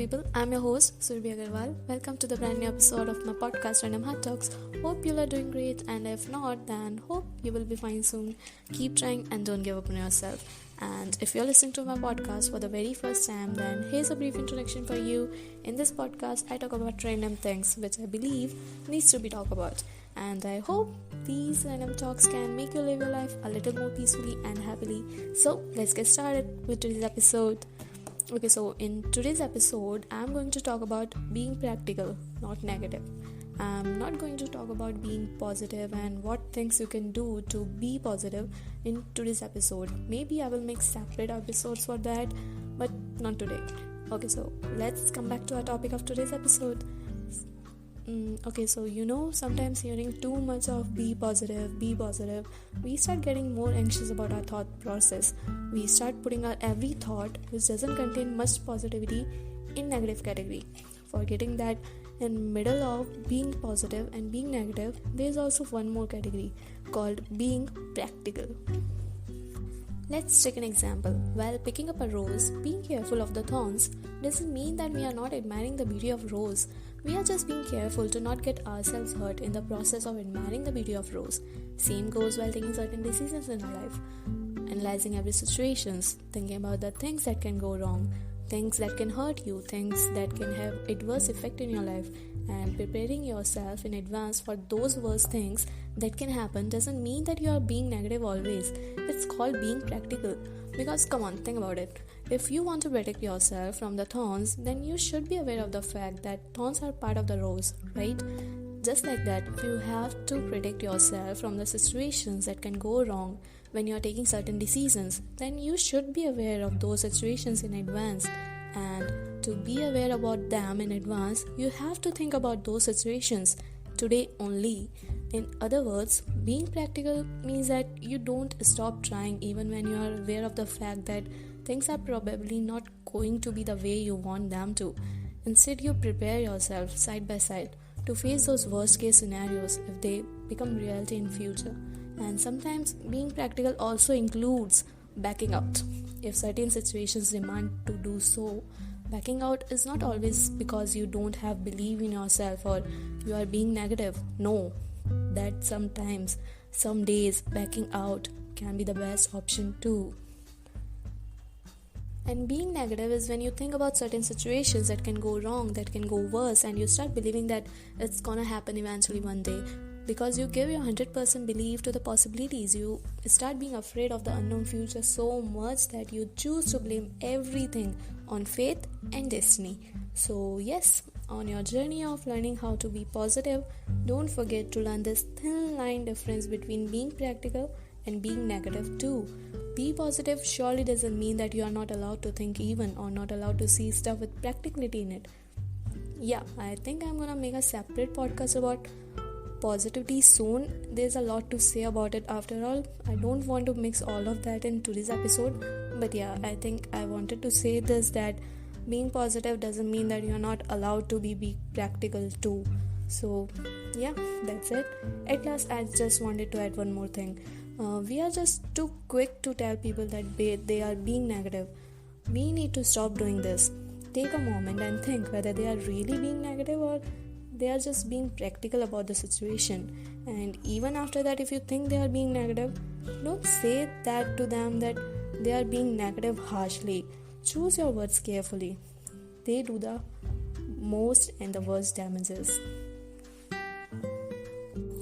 people, I'm your host Surbhi Agarwal. Welcome to the brand new episode of my podcast Random Heart Talks. Hope you are doing great, and if not, then hope you will be fine soon. Keep trying and don't give up on yourself. And if you're listening to my podcast for the very first time, then here's a brief introduction for you. In this podcast, I talk about random things which I believe needs to be talked about. And I hope these random talks can make you live your life a little more peacefully and happily. So let's get started with today's episode. Okay, so in today's episode, I'm going to talk about being practical, not negative. I'm not going to talk about being positive and what things you can do to be positive in today's episode. Maybe I will make separate episodes for that, but not today. Okay, so let's come back to our topic of today's episode. Okay, so sometimes hearing too much of be positive, we start getting more anxious about our thought process. We start putting our every thought which doesn't contain much positivity in negative category, forgetting that in middle of being positive and being negative, there is also one more category called being practical. Let's take an example. While picking up a rose, being careful of the thorns doesn't mean that we are not admiring the beauty of rose. We are just being careful to not get ourselves hurt in the process of admiring the beauty of rose. Same goes while taking certain decisions in our life. Analyzing every situation, thinking about the things that can go wrong, things that can hurt you, things that can have adverse effect in your life, and preparing yourself in advance for those worst things that can happen doesn't mean that you are being negative always. It's called being practical. Because come on, think about it. If you want to protect yourself from the thorns, then you should be aware of the fact that thorns are part of the rose, right? Just like that, if you have to protect yourself from the situations that can go wrong when you are taking certain decisions, then you should be aware of those situations in advance. And to be aware about them in advance, you have to think about those situations today only. In other words, being practical means that you don't stop trying even when you are aware of the fact that things are probably not going to be the way you want them to. Instead, you prepare yourself side by side to face those worst case scenarios if they become reality in future. And sometimes being practical also includes backing out. If certain situations demand to do so, backing out is not always because you don't have belief in yourself or you are being negative. No, that sometimes, some days, backing out can be the best option too. And being negative is when you think about certain situations that can go wrong, that can go worse, and you start believing that it's gonna happen eventually one day. Because you give your 100% belief to the possibilities, you start being afraid of the unknown future so much that you choose to blame everything on faith and destiny. So yes, on your journey of learning how to be positive, don't forget to learn this thin line difference between being practical and being negative too. Be positive surely doesn't mean that you are not allowed to think even or not allowed to see stuff with practicality in it. Yeah, I think I'm gonna make a separate podcast about positivity soon. There's a lot to say about it after all. I don't want to mix all of that in today's episode, but yeah, I think I wanted to say this, that being positive doesn't mean that you're not allowed to be practical too. So yeah, that's it. At last, I just wanted to add one more thing. We are just too quick to tell people that they are being negative. We need to stop doing this. Take a moment and think whether they are really being negative or they are just being practical about the situation. And even after that, if you think they are being negative, don't say that to them that they are being negative harshly. Choose your words carefully. They do the most and the worst damages.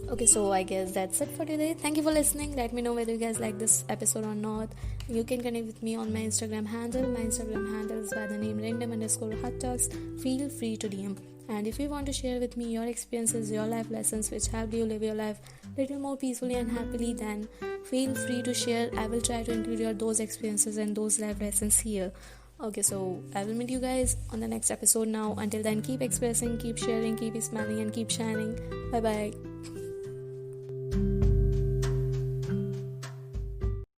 Okay, so I guess that's it for today. Thank you for listening. Let me know whether you guys like this episode or not. You can connect with me on my Instagram handle. My Instagram handle is by the name random_hottalks. Feel free to DM. And if you want to share with me your experiences, your life lessons which helped you live your life a little more peacefully and happily, then feel free to share. I will try to include those experiences and those life lessons here. Okay, so I will meet you guys on the next episode now. Until then, keep expressing, keep sharing, keep smiling, and keep shining. Bye bye.